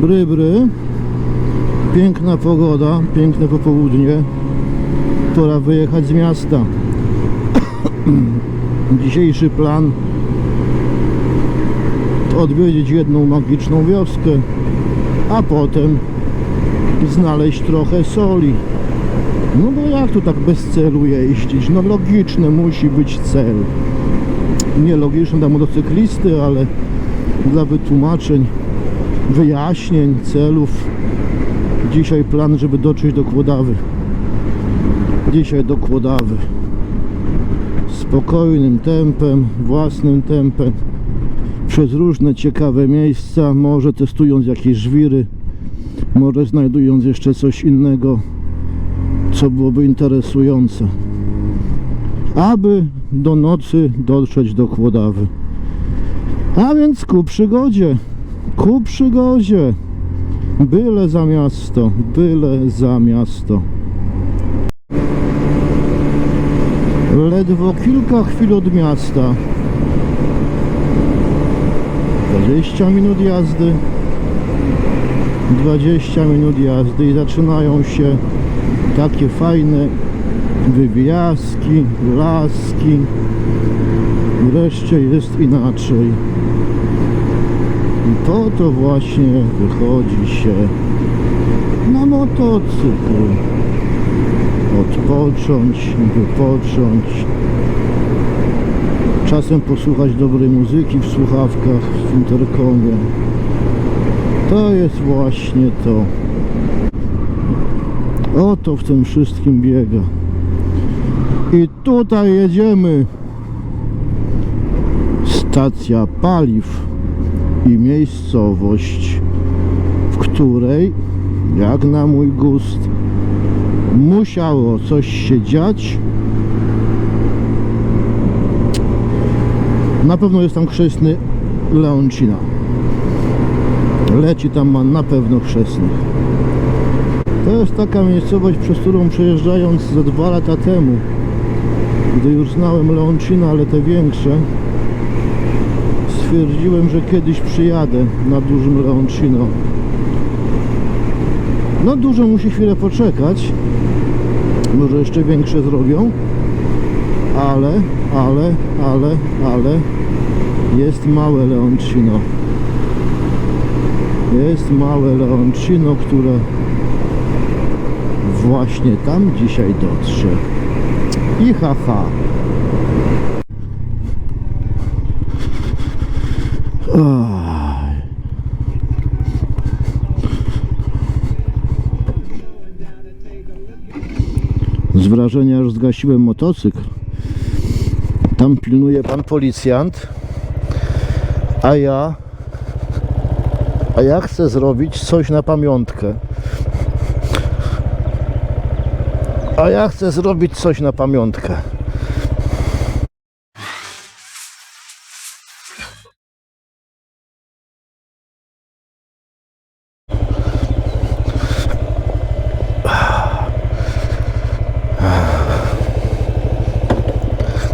Bry, bry. Piękna pogoda, piękne popołudnie. Pora wyjechać z miasta. Dzisiejszy plan to odwiedzić jedną magiczną wioskę, a potem znaleźć trochę soli. No bo jak tu tak bez celu jeździć? No logiczny musi być cel. Nie logiczny dla motocyklisty, ale dla wytłumaczeń, wyjaśnień, celów. Dzisiaj plan, żeby dotrzeć do Kłodawy. Dzisiaj do Kłodawy. Spokojnym tempem, własnym tempem. Przez różne ciekawe miejsca, może testując jakieś żwiry, może znajdując jeszcze coś innego, co byłoby interesujące, aby do nocy dotrzeć do Kłodawy. A więc ku przygodzie, ku przygodzie. Byle za miasto, byle za miasto. Ledwo kilka chwil od miasta. 20 minut jazdy. 20 minut jazdy i zaczynają się takie fajne wywiazki, laski. Wreszcie jest inaczej. I po to właśnie wychodzi się na motocykl. Odpocząć, wypocząć. Czasem posłuchać dobrej muzyki w słuchawkach, w interkomie. To jest właśnie to. O to w tym wszystkim biega. I tutaj jedziemy. Stacja paliw i miejscowość, w której, jak na mój gust, musiało coś się dziać. Na pewno jest tam chrzestny Leoncina. Leci tam na pewno chrzestnych. To jest taka miejscowość, przez którą przejeżdżając ze 2 lata temu, gdy już znałem Leoncina, ale te większe, stwierdziłem, że kiedyś przyjadę na dużym Leoncino. No dużo musi chwilę poczekać, może jeszcze większe zrobią, ale jest małe Leoncino. Jest małe Leoncino, które właśnie tam dzisiaj dotrze. I haha. Z wrażenia aż zgasiłem motocykl. Tam pilnuje pan policjant, a ja chcę zrobić coś na pamiątkę.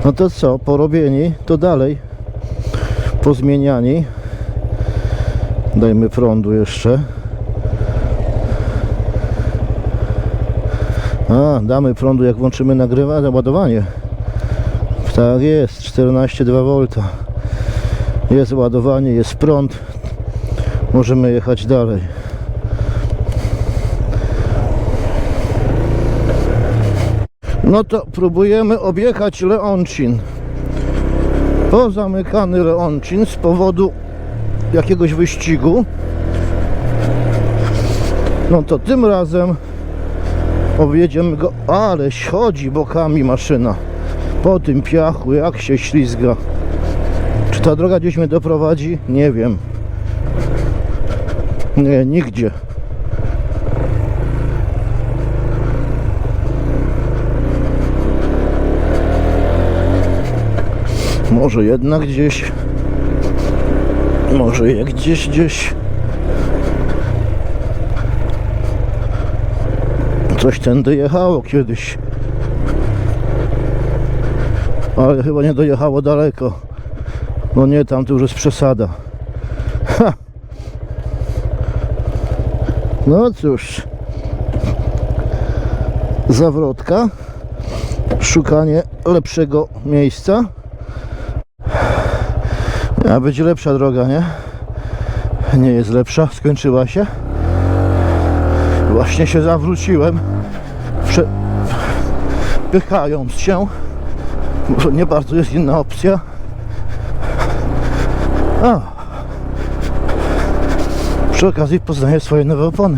No to co, porobieni, to dalej, pozmieniani. Dajmy prądu jeszcze. Damy prądu, jak włączymy nagrywanie, ładowanie. Tak jest, 14,2 V. Jest ładowanie, jest prąd. Możemy jechać dalej. No to próbujemy objechać Leoncin. Pozamykany Leoncin z powodu jakiegoś wyścigu. No to tym razem objedziemy go, ale chodzi bokami maszyna. Po tym piachu, jak się ślizga. Czy ta droga gdzieś mnie doprowadzi? Nie wiem. Nie, nigdzie. Może jednak gdzieś. Może jak gdzieś. Coś tędy jechało kiedyś. Ale chyba nie dojechało daleko. No nie, tam to już jest przesada. Ha! No cóż, zawrotka, szukanie lepszego miejsca. Miała być lepsza droga, nie? Nie jest lepsza, skończyła się. Właśnie się zawróciłem, pychając się, bo nie bardzo jest inna opcja. Przy okazji poznaję swoje nowe opony,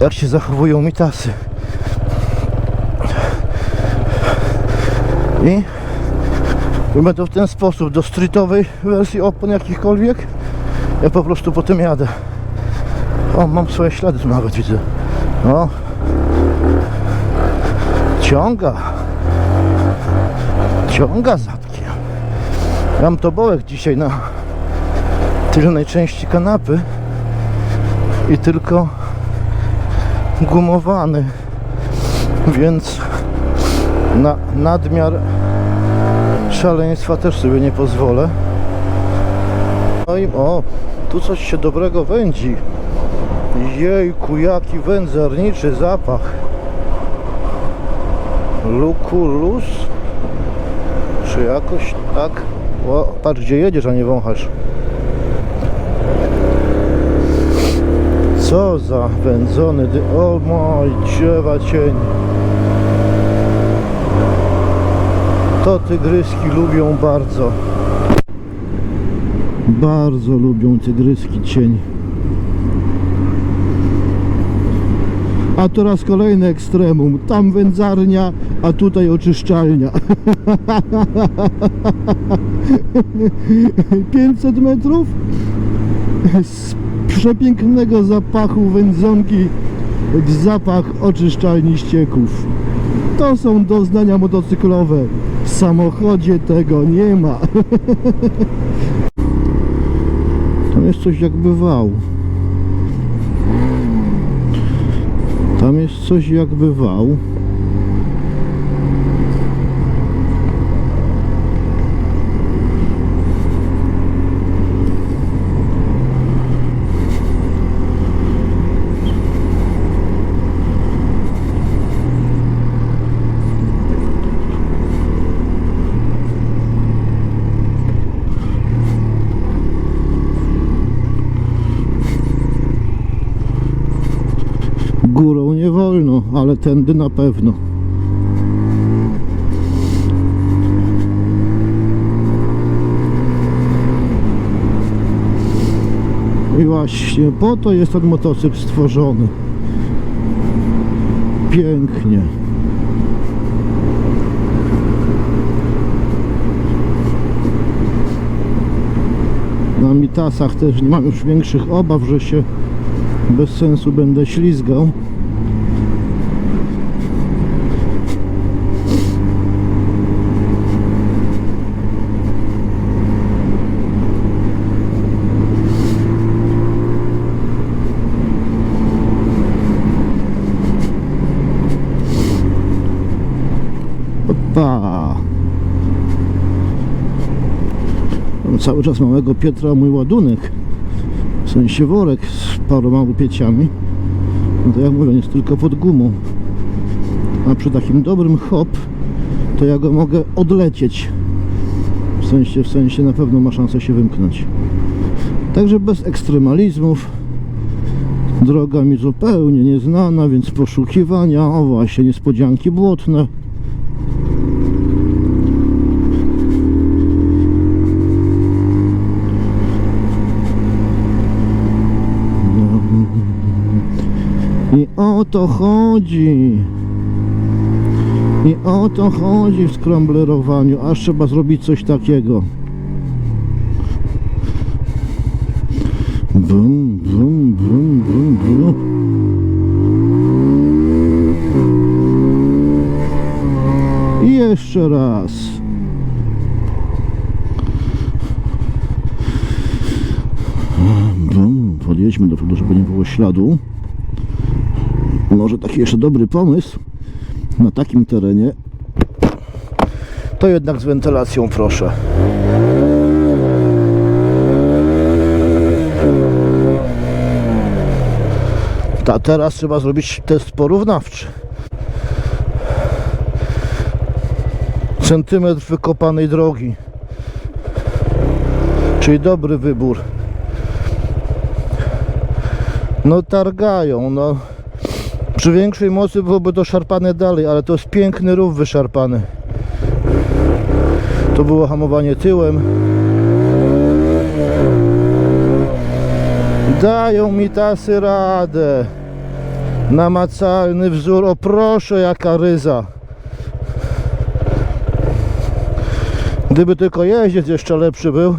jak się zachowują mitasy. I robimy to w ten sposób. Do streetowej wersji opon jakichkolwiek ja po prostu po tym jadę. O, mam swoje ślady tu nawet widzę. O, ciąga zadkiem. Ja mam tobołek dzisiaj na tylnej części kanapy i tylko gumowany, więc na nadmiar szaleństwa też sobie nie pozwolę. No i o, tu coś się dobrego wędzi. Jejku, jaki wędzarniczy zapach. Lukulus? Czy jakoś tak? O, patrz gdzie jedziesz, a nie wąchasz. Co za wędzony o mój drzewa cień. To tygryski lubią bardzo. Bardzo lubią tygryski cień. A teraz kolejny ekstremum. Tam wędzarnia, a tutaj oczyszczalnia. 500 metrów z przepięknego zapachu wędzonki zapach oczyszczalni ścieków. To są doznania motocyklowe. W samochodzie tego nie ma. Tam jest coś jakby wał. Tam jest coś jakby wał. Górą nie wolno, ale tędy na pewno. I właśnie po to jest ten motocykl stworzony. Pięknie. Na mitasach też nie mam już większych obaw, że się bez sensu będę ślizgał. Opa. Mam cały czas małego Pietra mój ładunek. W sensie worek z paroma łupieciami. No to jak mówię, jest tylko pod gumą. A przy takim dobrym hop, to ja go mogę odlecieć. W sensie na pewno ma szansę się wymknąć. Także bez ekstremalizmów. Droga mi zupełnie nieznana, więc poszukiwania. O właśnie, niespodzianki błotne. I o to chodzi. I o to chodzi w skramblerowaniu. Aż trzeba zrobić coś takiego. Bum, bum, bum, bum, bum. I jeszcze raz. Bum, podjedźmy do przodu, żeby nie było śladu. Może taki jeszcze dobry pomysł na takim terenie to jednak z wentylacją, proszę. A teraz trzeba zrobić test porównawczy. Centymetr wykopanej drogi. Czyli dobry wybór. No targają, no. Przy większej mocy byłoby to szarpane dalej, ale to jest piękny rów wyszarpany. To było hamowanie tyłem. Dają mi tasy radę. Namacalny wzór, o proszę, jaka ryza. Gdyby tylko jeździec jeszcze lepszy był,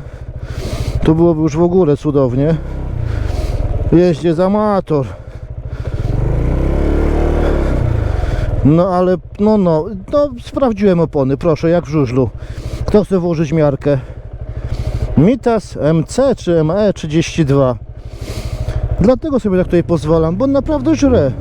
to byłoby już w ogóle cudownie. Jeździec amator. No ale, no, sprawdziłem opony, proszę, jak w żużlu. Kto chce włożyć miarkę? Mitas MC czy ME 32. Dlatego sobie tak tutaj pozwalam, bo naprawdę żre.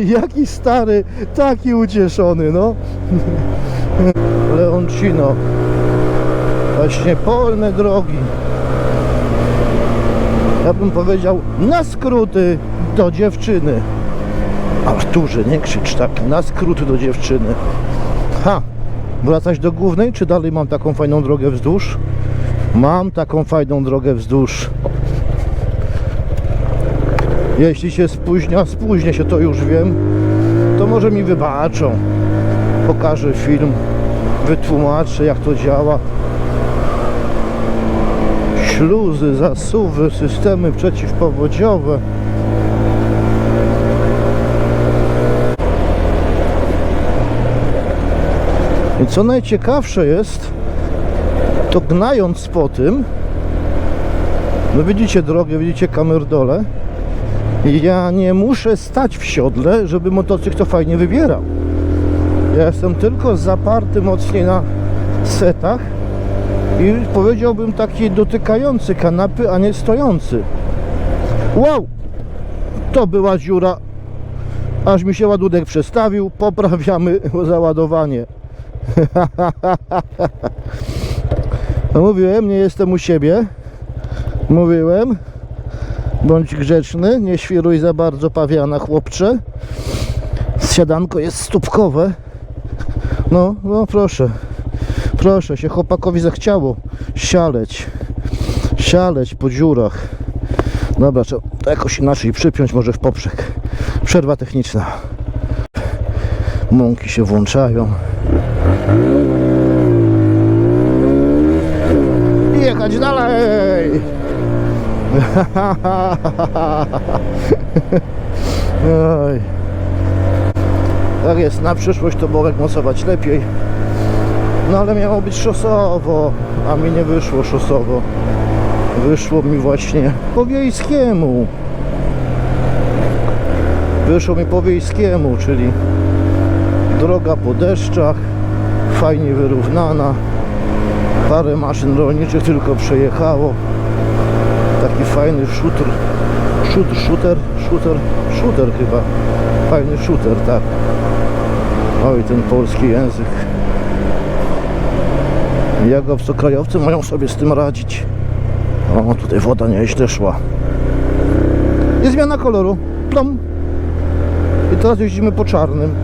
Jaki stary, taki ucieszony, no. Leoncino. Właśnie polne drogi. Ja bym powiedział na skróty do dziewczyny. Arturze, nie krzycz tak, na skróty do dziewczyny. Ha! Wracać do głównej, czy dalej mam taką fajną drogę wzdłuż? Mam taką fajną drogę wzdłuż. Jeśli się spóźnię się, to już wiem, to może mi wybaczą. Pokażę film, wytłumaczę, jak to działa. Śluzy, zasuwy, systemy przeciwpowodziowe. I co najciekawsze jest, to gnając po tym, no widzicie drogę, widzicie kamerdole, ja nie muszę stać w siodle, żeby motocykl to fajnie wybierał. Ja jestem tylko zaparty mocniej na setach i powiedziałbym taki dotykający kanapy, a nie stojący. Wow! To była dziura, aż mi się ładunek przestawił, poprawiamy załadowanie. No mówiłem, nie jestem u siebie. Mówiłem. Bądź grzeczny, nie świruj za bardzo pawiana, chłopcze. Siadanko jest stópkowe. No proszę. Proszę, się chłopakowi zachciało sialeć po dziurach. Dobra, trzeba to jakoś inaczej przypiąć, może w poprzek. Przerwa techniczna. Mąki się włączają. I jechać dalej! Oj. Tak jest, na przyszłość to Borek mocować lepiej. No ale miało być szosowo, a mi nie wyszło szosowo. Wyszło mi właśnie po wiejskiemu. Wyszło mi po wiejskiemu, czyli droga po deszczach, fajnie wyrównana. Parę maszyn rolniczych tylko przejechało. Taki fajny shooter chyba. Fajny shooter, tak. Oj, ten polski język. Jak obcokrajowcy mają sobie z tym radzić. O, tutaj woda nieźle szła. I zmiana koloru. Plom. I teraz jeździmy po czarnym.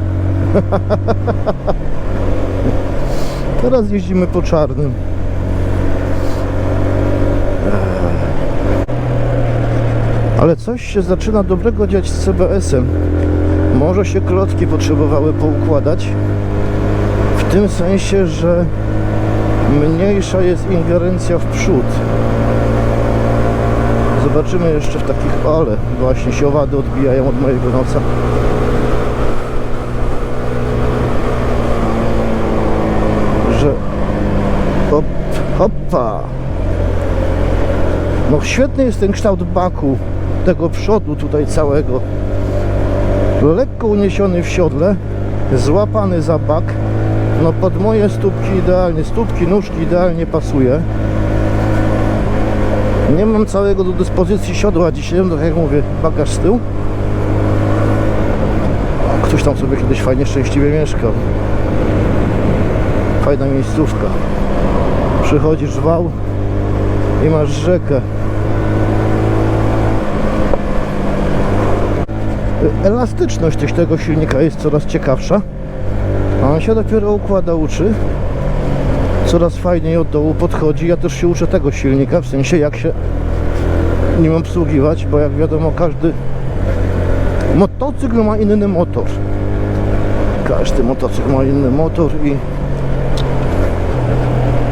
Teraz jeździmy po czarnym. Ale coś się zaczyna dobrego dziać z CBS-em. Może się klocki potrzebowały poukładać. W tym sensie, że mniejsza jest ingerencja w przód. Zobaczymy jeszcze w takich... Ale właśnie się owady odbijają od mojego nosa. Że... Hoppa! No świetny jest ten kształt baku, tego przodu tutaj całego. Lekko uniesiony w siodle, złapany za bak. No pod moje stópki idealnie, stópki, nóżki idealnie pasuje. Nie mam całego do dyspozycji siodła dzisiaj, tak jak mówię, bagaż z tyłu. Ktoś tam sobie kiedyś fajnie, szczęśliwie mieszkał. Fajna miejscówka. Przychodzisz wał i masz rzekę. Elastyczność tego silnika jest coraz ciekawsza, a on się dopiero układa, uczy. Coraz fajniej od dołu podchodzi. Ja też się uczę tego silnika, w sensie jak się nim obsługiwać, bo jak wiadomo każdy motocykl ma inny motor. Każdy motocykl ma inny motor i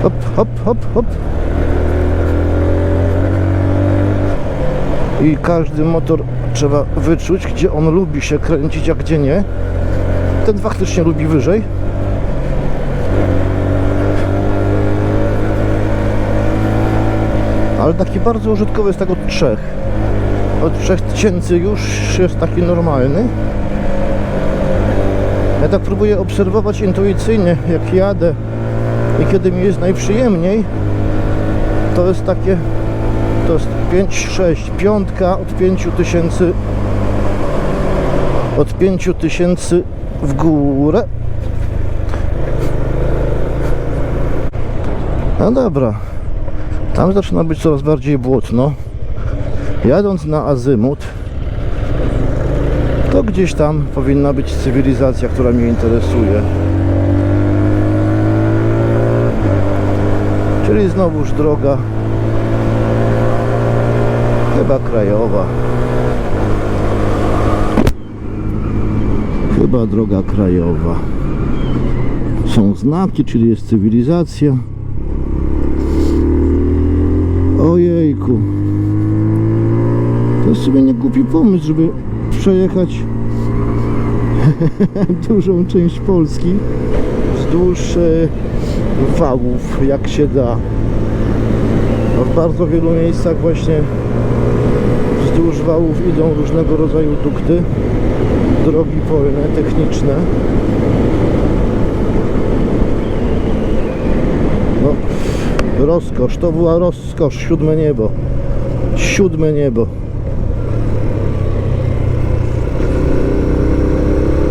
hop, hop, hop, hop. I każdy motor trzeba wyczuć, gdzie on lubi się kręcić, a gdzie nie. Ten faktycznie lubi wyżej. Ale taki bardzo użytkowy jest tak od 3. Od 3000 już jest taki normalny. Ja tak próbuję obserwować intuicyjnie, jak jadę i kiedy mi jest najprzyjemniej. To jest takie, to jest 5-6, piątka od 5000 w górę. No dobra, tam zaczyna być coraz bardziej błotno. Jadąc na azymut, to gdzieś tam powinna być cywilizacja, która mnie interesuje. Czyli znowuż droga, chyba krajowa. Chyba droga krajowa. Są znaki, czyli jest cywilizacja. Ojejku. To jest sobie nie głupi pomysł, żeby przejechać dużą część Polski wzdłuż wałów, jak się da. No w bardzo wielu miejscach właśnie wzdłuż wałów idą różnego rodzaju dukty, drogi polne, techniczne. No, rozkosz, to była rozkosz, siódme niebo. Siódme niebo.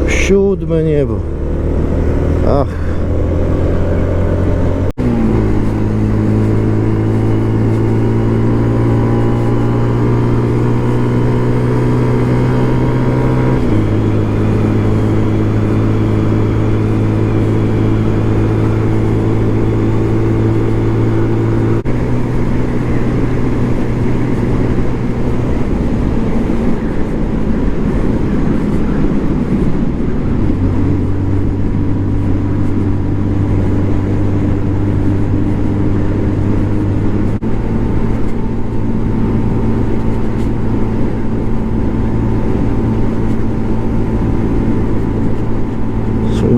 Siódme niebo. Ach.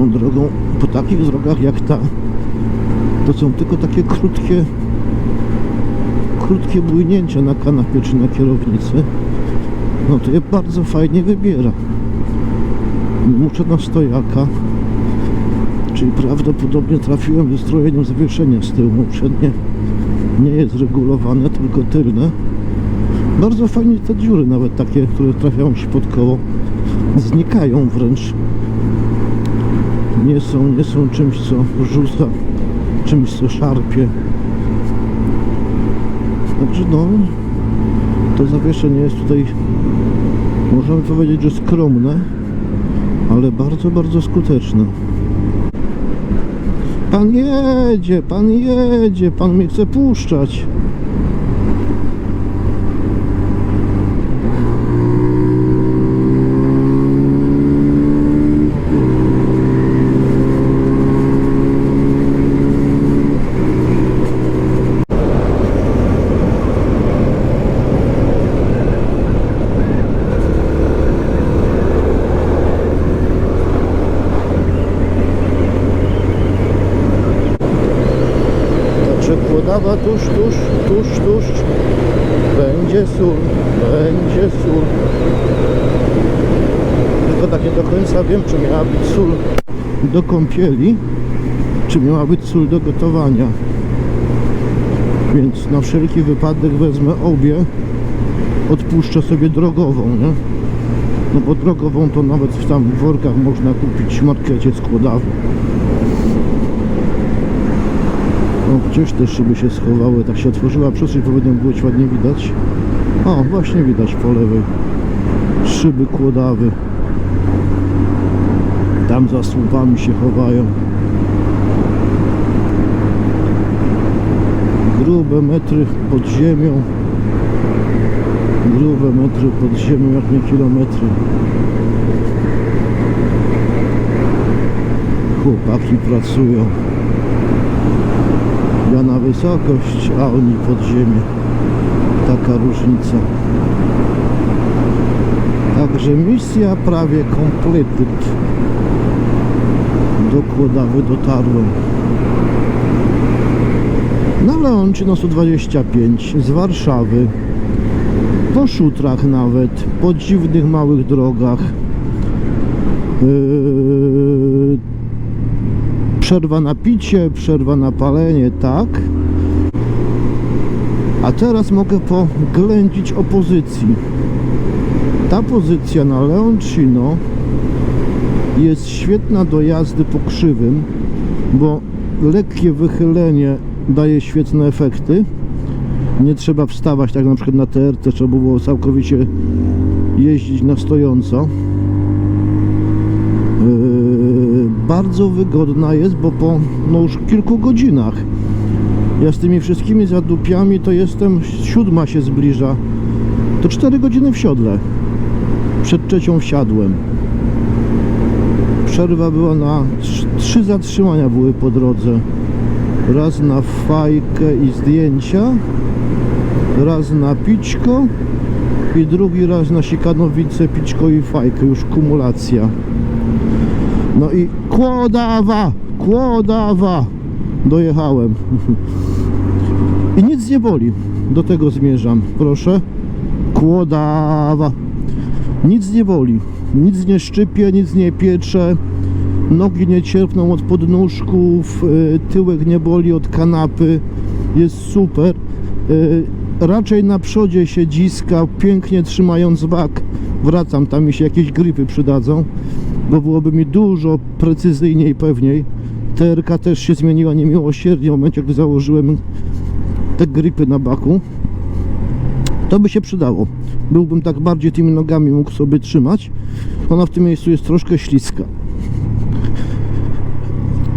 Drogą, po takich drogach jak ta, to są tylko takie krótkie błynięcia na kanapie czy na kierownicy. No to je bardzo fajnie wybiera. Muszę na stojaka, czyli prawdopodobnie trafiłem ze strojeniem zawieszenia z tyłu. Przednie nie jest regulowane, tylko tylne. Bardzo fajnie te dziury, nawet takie, które trafiają się pod koło, znikają wręcz. Nie są czymś, co rzuca, czymś, co szarpie. Także no, to zawieszenie jest tutaj, możemy powiedzieć, że skromne, ale bardzo, bardzo skuteczne. Pan jedzie, pan mnie chce puszczać. Kłodawa tuż. Będzie sól. Tylko tak nie do końca wiem, czy miała być sól do kąpieli, czy miała być sól do gotowania. Więc na wszelki wypadek wezmę obie. Odpuszczę sobie drogową, nie? No bo drogową to nawet w tam w workach można kupić w markecie z Kłodawy. No gdzieś te szyby się schowały, tak się otworzyła przestrzeń, powinno być ładnie widać. O, właśnie widać po lewej. Szyby Kłodawy. Tam za słupami się chowają. Grube metry pod ziemią. Grube metry pod ziemią, jak nie kilometry. Chłopaki pracują. Ja na wysokość, a oni pod ziemię. Taka różnica. Także misja prawie completed. Do Kłodawy dotarłem. Na Leoncino 125 z Warszawy. Po szutrach nawet, po dziwnych małych drogach. Przerwa na picie, przerwa na palenie, tak. A teraz mogę poględzić o pozycji. Ta pozycja na Leoncino jest świetna do jazdy po krzywym, bo lekkie wychylenie daje świetne efekty. Nie trzeba wstawać tak na przykład na TRT, trzeba było całkowicie jeździć na stojąco. Bardzo wygodna jest, bo po już kilku godzinach ja z tymi wszystkimi zadupiami to jestem, 7 się zbliża, to 4 godziny w siodle. Przed 3 wsiadłem. Przerwa była na 3 zatrzymania były po drodze. Raz na fajkę i zdjęcia, raz na pićko i drugi raz na Sikanowice, pićko i fajkę, już kumulacja. No i Kłodawa, Kłodawa, dojechałem. I nic nie boli, do tego zmierzam, proszę. Kłodawa, nic nie boli, nic nie szczypie, nic nie piecze. Nogi nie cierpną od podnóżków, tyłek nie boli od kanapy, jest super. Raczej na przodzie się dziska, pięknie trzymając bak. Wracam, tam mi się jakieś gripy przydadzą, bo byłoby mi dużo precyzyjniej i pewniej. TRK też się zmieniła niemiłosiernie w momencie, gdy założyłem te gripy na baku. To by się przydało. Byłbym tak bardziej tymi nogami mógł sobie trzymać. Ona w tym miejscu jest troszkę śliska.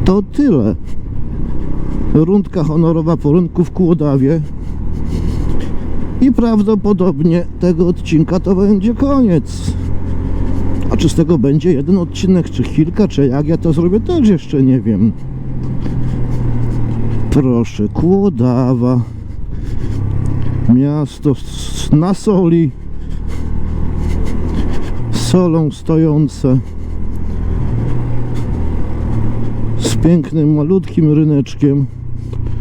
To tyle. Rundka honorowa po rynku w Kłodawie. I prawdopodobnie tego odcinka to będzie koniec. A czy z tego będzie jeden odcinek, czy kilka, czy jak ja to zrobię, też jeszcze nie wiem. Proszę, Kłodawa. Miasto na soli. Solą stojące. Z pięknym, malutkim ryneczkiem.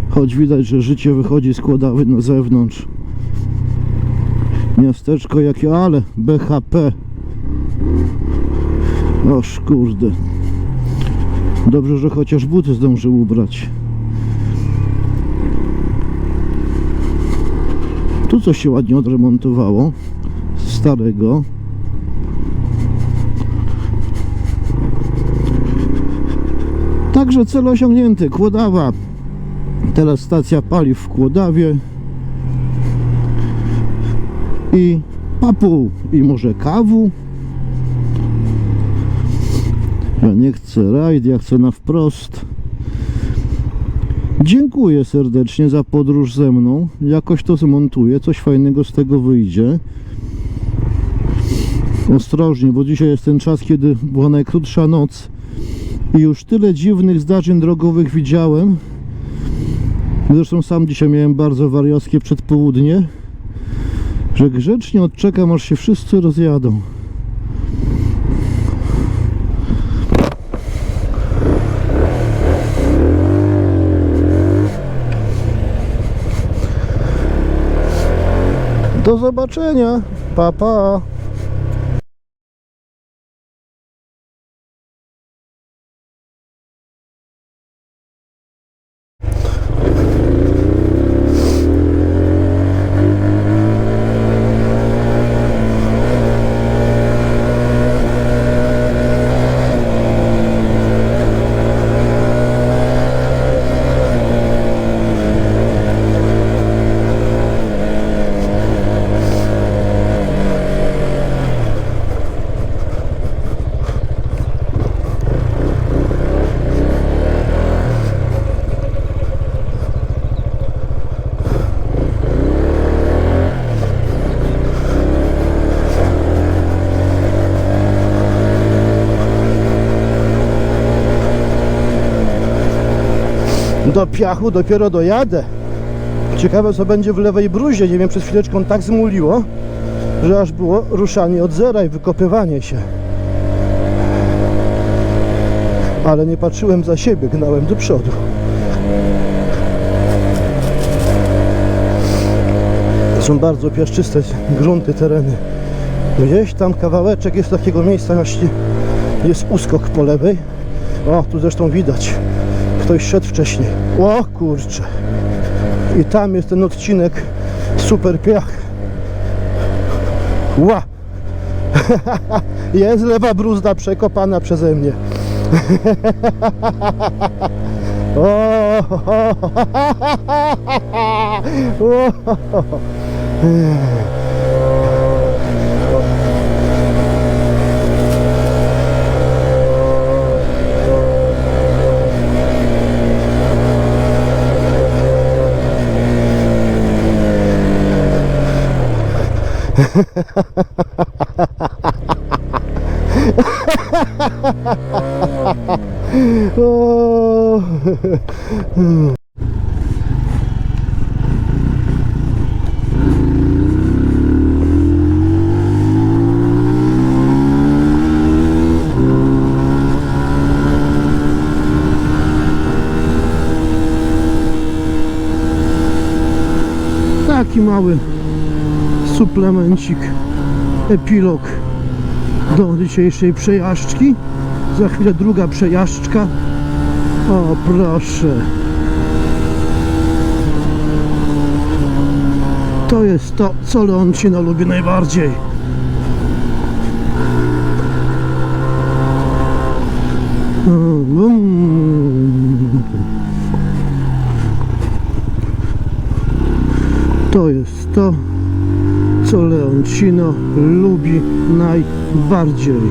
Choć widać, że życie wychodzi z Kłodawy na zewnątrz. Miasteczko jakie, ale BHP. Oż kurde. Dobrze, że chociaż buty zdążył ubrać. Tu coś się ładnie odremontowało. Starego. Także cel osiągnięty. Kłodawa. Teraz stacja paliw w Kłodawie. I papu. I może kawu. Ja nie chcę rajd, ja chcę na wprost. Dziękuję serdecznie za podróż ze mną. Jakoś to zmontuję, coś fajnego z tego wyjdzie. Ostrożnie, bo dzisiaj jest ten czas, kiedy była najkrótsza noc i już tyle dziwnych zdarzeń drogowych widziałem. Zresztą sam dzisiaj miałem bardzo wariackie przedpołudnie, że grzecznie odczekam, aż się wszyscy rozjadą. Do zobaczenia. Pa, pa. Do Piachu dopiero dojadę. Ciekawe, co będzie w Lewej Bruzie. Nie wiem, przez chwileczkę tak zmuliło, że aż było ruszanie od zera i wykopywanie się. Ale nie patrzyłem za siebie, gnałem do przodu. Są bardzo piaszczyste grunty, tereny. Gdzieś tam kawałeczek jest takiego miejsca, właśnie jest uskok po lewej. O, tu zresztą widać, ktoś szedł wcześniej. O kurczę. I tam jest ten odcinek super piach. Ła! Jest Lewa Bruzda przekopana przeze mnie. O! O! Taki mały suplemencik, epilog do dzisiejszej przejażdżki. Za chwilę druga przejażdżka. O proszę, to jest to, co Leoncino lubi najbardziej. To jest to, co Leoncino lubi najbardziej.